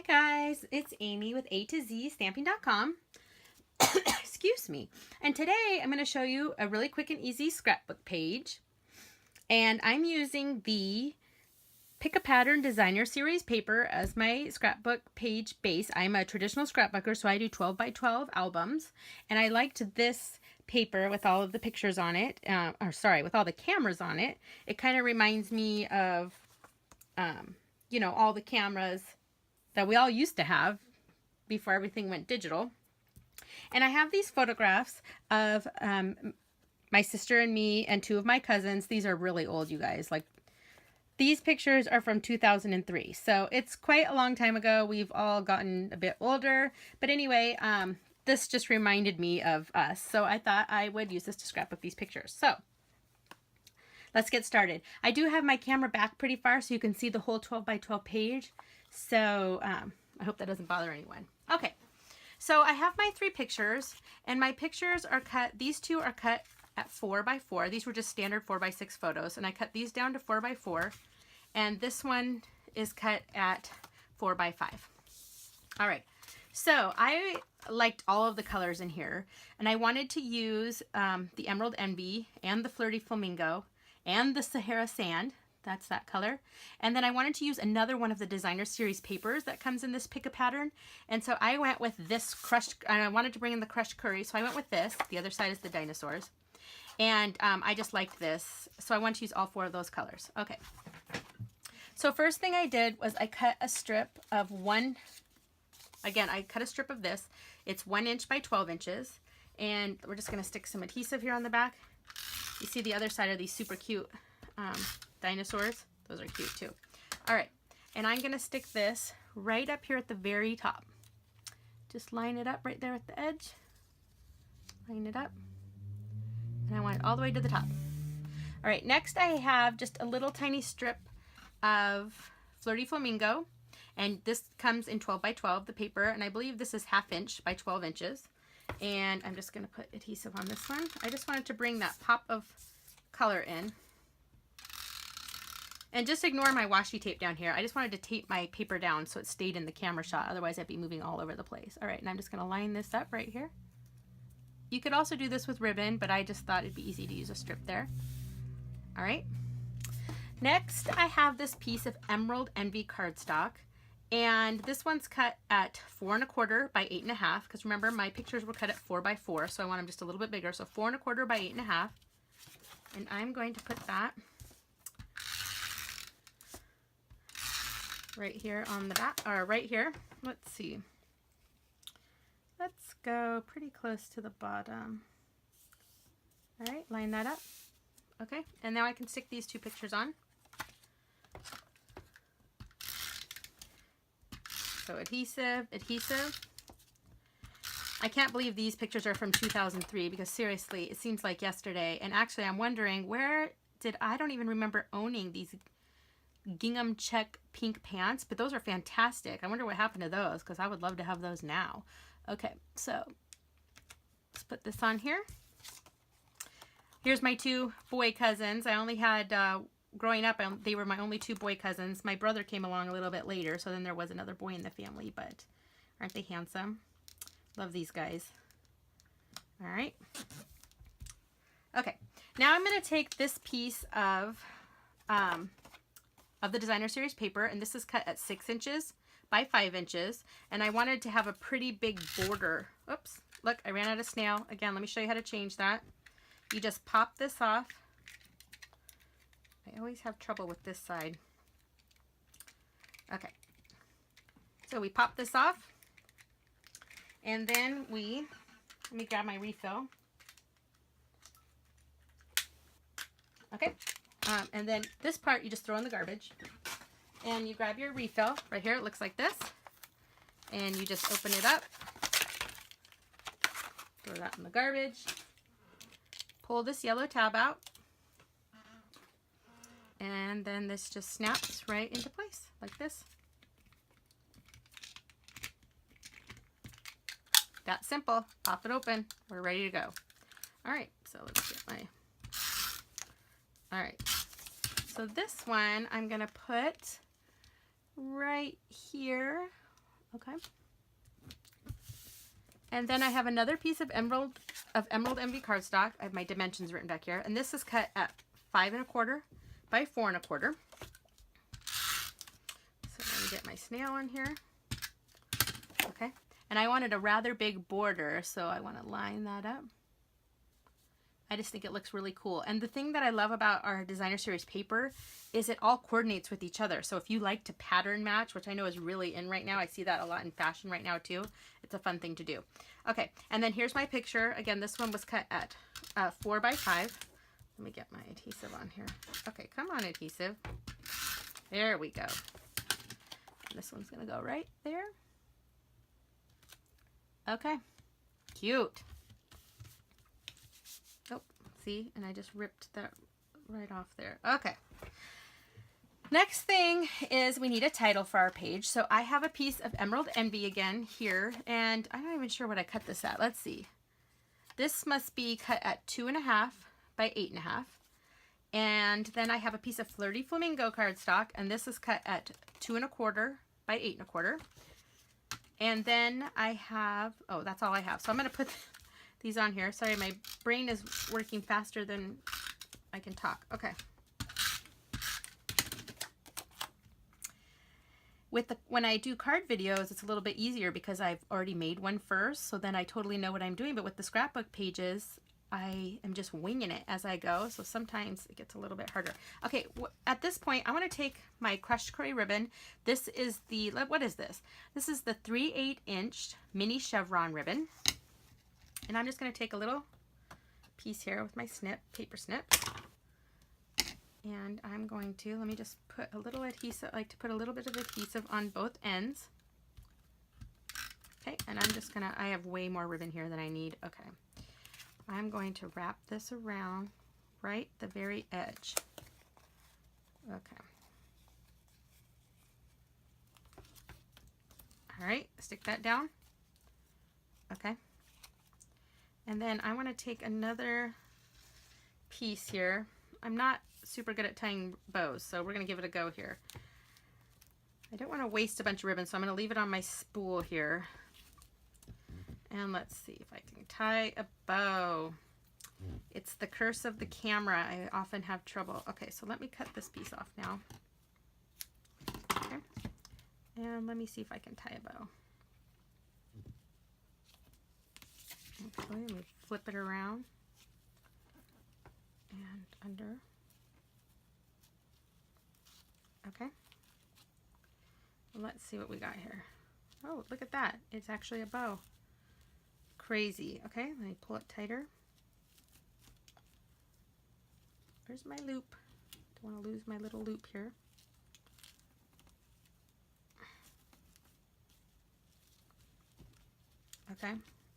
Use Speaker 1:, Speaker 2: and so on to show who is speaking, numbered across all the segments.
Speaker 1: Hi guys, it's Amy with A to Z Stamping.com. Excuse me. And today I'm going to show you a really quick and easy scrapbook page. And I'm using the Pick a Pattern Designer Series paper as my scrapbook page base. I'm a traditional scrapbooker, so I do 12 by 12 albums. And I liked this paper with all of the pictures on it, with all the cameras on it. It kind of reminds me of, all the cameras that we all used to have before everything went digital. And I have these photographs of my sister and me and two of my cousins. These are really old, you guys. Like, these pictures are from 2003. So it's quite a long time ago. We've all gotten a bit older. But anyway, this just reminded me of us. So I thought I would use this to scrapbook these pictures. So let's get started. I do have my camera back pretty far so you can see the whole 12 by 12 page. So I hope that doesn't bother anyone. Okay, so I have my three pictures, and my pictures are cut. These two are cut at 4 by 4. These were just standard 4 by 6 photos, and I cut these down to 4 by 4. And this one is cut at 4 by 5. All right, so I liked all of the colors in here, and I wanted to use the Emerald Envy and the Flirty Flamingo and the Sahara Sand. That's that color. And then I wanted to use another one of the Designer Series papers that comes in this Pick a Pattern. And so I went with this crushed, and I wanted to bring in the crushed curry. So I went with this. The other side is the dinosaurs. And I just liked this. So I want to use all 4 of those colors. Okay. So first thing I did was I cut a strip of I cut a strip of this. It's 1 inch by 12 inches. And we're just going to stick some adhesive here on the back. You see the other side are these super cute dinosaurs. Those are cute too. All right, and I'm gonna stick this right up here at the very top. Just line it up right there at the edge. Line it up, and I want it all the way to the top. All right, next I have just a little tiny strip of Flirty Flamingo, and this comes in 12 by 12, the paper, and I believe this is 1/2 inch by 12 inches. And I'm just gonna put adhesive on this one. I just wanted to bring that pop of color in. And just ignore my washi tape down here. I just wanted to tape my paper down so it stayed in the camera shot. Otherwise, I'd be moving all over the place. All right, and I'm just going to line this up right here. You could also do this with ribbon, but I just thought it'd be easy to use a strip there. All right. Next, I have this piece of Emerald Envy cardstock. And this one's cut at 4 1/4 by 8 1/2. Because remember, my pictures were cut at 4 by 4. So I want them just a little bit bigger. So 4 1/4 by 8 1/2. And I'm going to put that right here on the back, or right here. Let's see. Let's go pretty close to the bottom. All right, line that up. Okay, and now I can stick these 2 pictures on. So adhesive, adhesive. I can't believe these pictures are from 2003 because seriously, it seems like yesterday. And actually, I'm wondering I don't even remember owning these gingham check pink pants, but those are fantastic. I wonder what happened to those because I would love to have those now. Okay, so let's put this on here. Here's my 2 boy cousins. I only had, growing up, they were my only 2 boy cousins. My brother came along a little bit later, so then there was another boy in the family, but aren't they handsome? Love these guys. All right. Okay, now I'm going to take this piece of the Designer Series paper, and this is cut at 6 inches by 5 inches, and I wanted to have a pretty big border. Oops, look, I ran out of snail. Again, let me show you how to change that. You just pop this off. I always have trouble with this side. Okay, so we pop this off, and then let me grab my refill. Okay. And then this part you just throw in the garbage, and you grab your refill right here. It looks like this, and you just open it up, throw that in the garbage, pull this yellow tab out, and then this just snaps right into place like this. That simple. Pop it open. We're ready to go. All right, so let's get my All right, so this one I'm gonna put right here Okay. And then I have another piece of Emerald Envy cardstock. I have my dimensions written back here. And this is cut at 5 1/4 by 4 1/4. So let me get my snail on here. Okay. And I wanted a rather big border, so I want to line that up. I just think it looks really cool. And the thing that I love about our designer series paper is it all coordinates with each other. So if you like to pattern match, which I know is really in right now, I see that a lot in fashion right now too. It's a fun thing to do. Okay, and then here's my picture. Again, this one was cut at 4 by 5. Let me get my adhesive on here. Okay, come on, adhesive. There we go. And this one's gonna go right there. Okay, cute. Oh, see, and I just ripped that right off there. Okay. Next thing is we need a title for our page. So I have a piece of Emerald Envy again here, and I'm not even sure what I cut this at. Let's see. This must be cut at 2 1/2 by 8 1/2. And then I have a piece of Flirty Flamingo cardstock, and this is cut at 2 1/4 by 8 1/4. And then I have, oh, that's all I have. So I'm going to put these on here. Sorry, my brain is working faster than I can talk. Okay. When I do card videos, it's a little bit easier because I've already made one first, so then I totally know what I'm doing. But with the scrapbook pages, I am just winging it as I go, so sometimes it gets a little bit harder. Okay, at this point, I want to take my crushed Croy ribbon. This is the, what is this? This is the 3/8 inch mini chevron ribbon. And I'm just going to take a little piece here with my paper snip. And I'm going to, let me just put a little adhesive, I like to put a little bit of adhesive on both ends. Okay, and I'm just gonna, I have way more ribbon here than I need. Okay, I'm going to wrap this around right the very edge. Okay. All right, stick that down. Okay. And then I want to take another piece here. I'm not super good at tying bows, so we're going to give it a go here. I don't want to waste a bunch of ribbon, so I'm going to leave it on my spool here. And let's see if I can tie a bow. It's the curse of the camera. I often have trouble. Okay, so let me cut this piece off now. Okay. And let me see if I can tie a bow. Okay, let me flip it around and under. Okay. Let's see what we got here. Oh, look at that. It's actually a bow. Crazy. Okay, let me pull it tighter. Where's my loop? Don't want to lose my little loop here. Okay,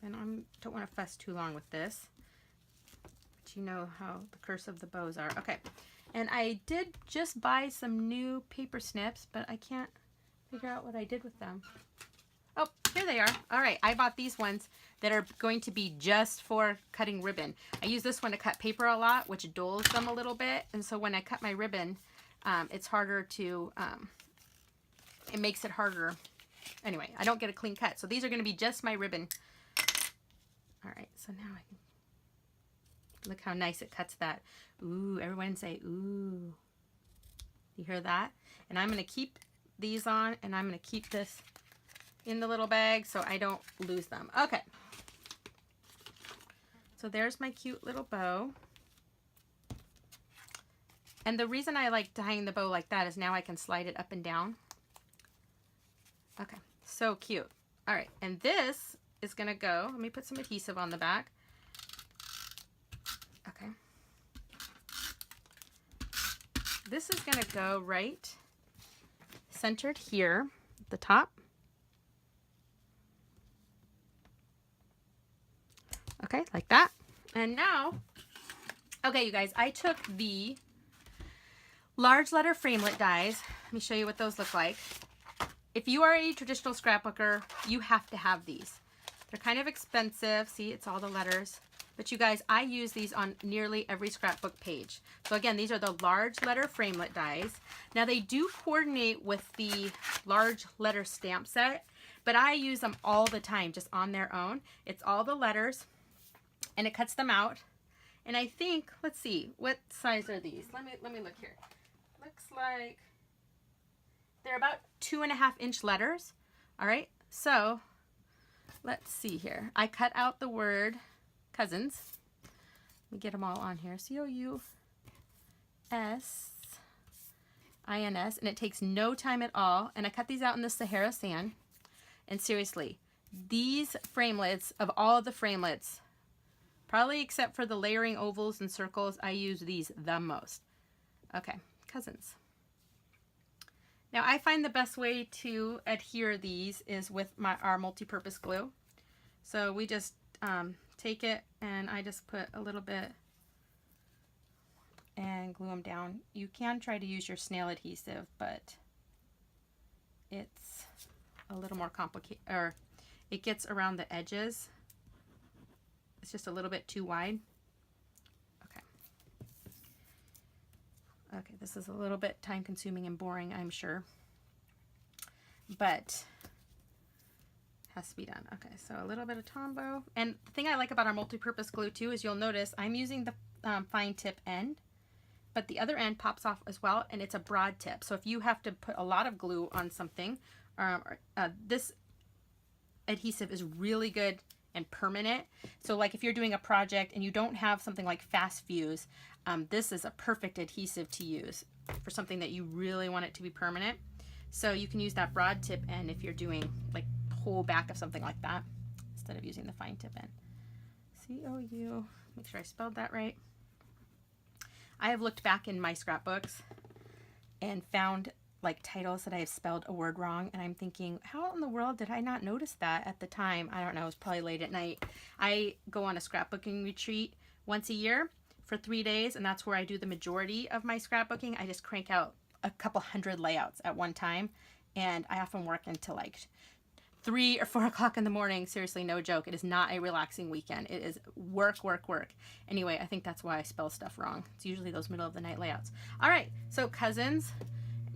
Speaker 1: and I don't want to fuss too long with this. But you know how the curse of the bows are. Okay, and I did just buy some new paper snips, but I can't figure out what I did with them. Oh, here they are. All right, I bought these ones that are going to be just for cutting ribbon. I use this one to cut paper a lot, which dulls them a little bit. And so when I cut my ribbon, it's harder to, it makes it harder. Anyway, I don't get a clean cut. So these are going to be just my ribbon. All right, so now I can, look how nice it cuts that. Ooh, everyone say, ooh. You hear that? And I'm going to keep these on, and I'm going to keep this in the little bag so I don't lose them. Okay. So there's my cute little bow. And the reason I like tying the bow like that is now I can slide it up and down. Okay, so cute. All right, and this is gonna go, let me put some adhesive on the back. Okay. This is gonna go right centered here at the top. Okay, like that. And now, okay, you guys, I took the large letter framelit dies. Let me show you what those look like. If you are a traditional scrapbooker, you have to have these. They're kind of expensive. See, it's all the letters. But you guys, I use these on nearly every scrapbook page. So again, these are the large letter framelit dies. Now they do coordinate with the large letter stamp set, but I use them all the time just on their own. It's all the letters and it cuts them out. And I think, let's see, what size are these? Let me look here. Looks like they're about 2.5-inch letters. All right, so let's see here. I cut out the word cousins. Let me get them all on here. COUSINS, and it takes no time at all. And I cut these out in the Sahara sand. And seriously, these framelits, of all of the framelits, probably except for the layering ovals and circles, I use these the most. Okay, cousins. Now I find the best way to adhere these is with our multi-purpose glue. So we just take it and I just put a little bit and glue them down. You can try to use your snail adhesive, but it's a little more complicated, or it gets around the edges. It's just a little bit too wide. Okay, this is a little bit time consuming and boring, I'm sure, but has to be done. Okay, so a little bit of Tombow. And the thing I like about our multi-purpose glue too is you'll notice I'm using the fine tip end, but the other end pops off as well, and it's a broad tip. So if you have to put a lot of glue on something, this adhesive is really good and permanent. So like if you're doing a project and you don't have something like fast fuse, this is a perfect adhesive to use for something that you really want it to be permanent. So you can use that broad tip end if you're doing like the whole back of something like that, instead of using the fine tip end. C-O-U, make sure I spelled that right. I have looked back in my scrapbooks and found like titles that I have spelled a word wrong, and I'm thinking, how in the world did I not notice that at the time? I don't know, it was probably late at night. I go on a scrapbooking retreat once a year for 3 days, and that's where I do the majority of my scrapbooking. I just crank out a couple hundred layouts at one time, and I often work until like 3 or 4 o'clock in the morning. Seriously, no joke. It is not a relaxing weekend. It is work, work, work. Anyway, I think that's why I spell stuff wrong. It's usually those middle of the night layouts. All right, so cousins.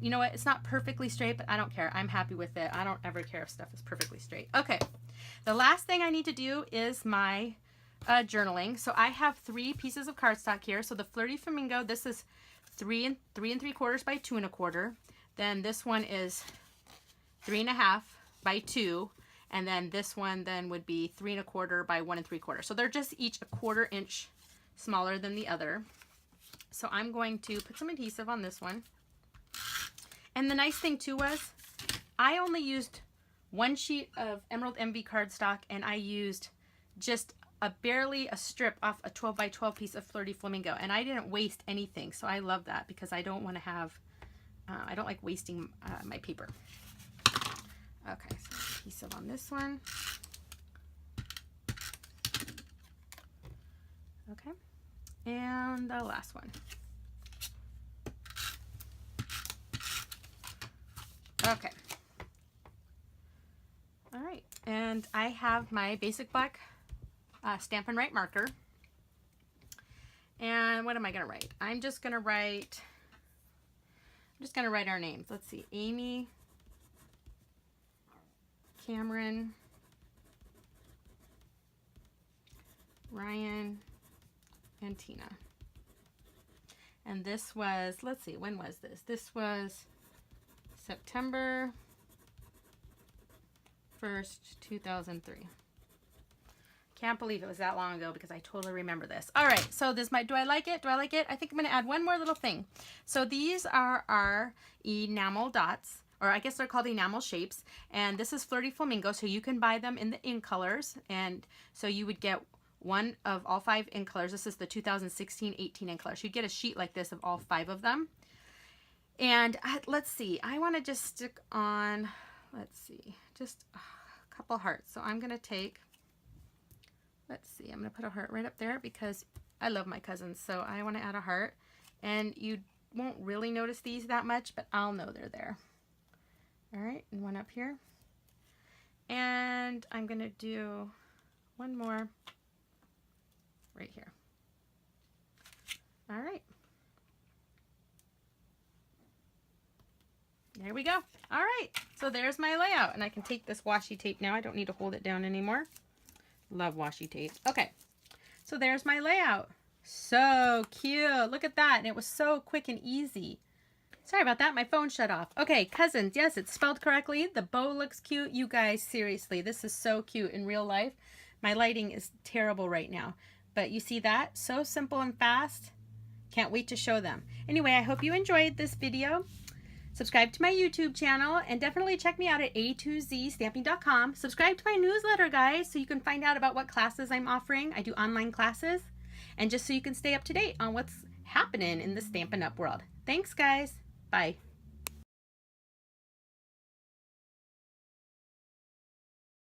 Speaker 1: You know what? It's not perfectly straight, but I don't care. I'm happy with it. I don't ever care if stuff is perfectly straight. Okay, the last thing I need to do is my journaling. So I have 3 pieces of cardstock here. So the Flirty Flamingo, this is 3 3¾ by 2 1/4. Then this one is 3 1/2 by 2, and then this one then would be 3 1/4 by 1 3/4. So they're just each a 1/4 inch smaller than the other. So I'm going to put some adhesive on this one. And the nice thing too was I only used 1 sheet of Emerald Envy cardstock, and I used just barely a strip off a 12 by 12 piece of Flirty Flamingo, and I didn't waste anything. So I love that because I don't want to have, I don't like wasting my paper. Okay, so adhesive on this one. Okay, and the last one. Okay. All right, and I have my basic black Stampin' Write marker. And what am I gonna write? I'm just gonna write our names. Let's see, Amy, Cameron, Ryan, and Tina. And this was, let's see, when was this? This was September 1st, 2003. Can't believe it was that long ago because I totally remember this. All right, so this might, do I like it? Do I like it? I think I'm going to add one more little thing. So these are our enamel dots, or I guess they're called enamel shapes, and this is Flirty Flamingo, so you can buy them in the in colors, and so you would get one of all 5 in colors. This is the 2016-18 in colors. You'd get a sheet like this of all 5 of them. And let's see, I want to just stick on, let's see, just a couple hearts. So I'm going to take, let's see, I'm going to put a heart right up there because I love my cousins. So I want to add a heart, and you won't really notice these that much, but I'll know they're there. All right, and one up here. And I'm going to do one more right here. All right. there we go. All right, so there's my layout, and I can take this washi tape now. I don't need to hold it down anymore. Love washi tape. Okay, so there's my layout. So cute. Look at that, and it was so quick and easy. Sorry about that, my phone shut off. Okay, cousins, yes, it's spelled correctly. The bow looks cute. You guys, seriously, this is so cute in real life. My lighting is terrible right now, but you see that? So simple and fast. Can't wait to show them. Anyway, I hope you enjoyed this video. Subscribe to my YouTube channel, and definitely check me out at A2ZStamping.com. Subscribe to my newsletter, guys, so you can find out about what classes I'm offering. I do online classes, and just so you can stay up to date on what's happening in the Stampin' Up! World. Thanks, guys. Bye.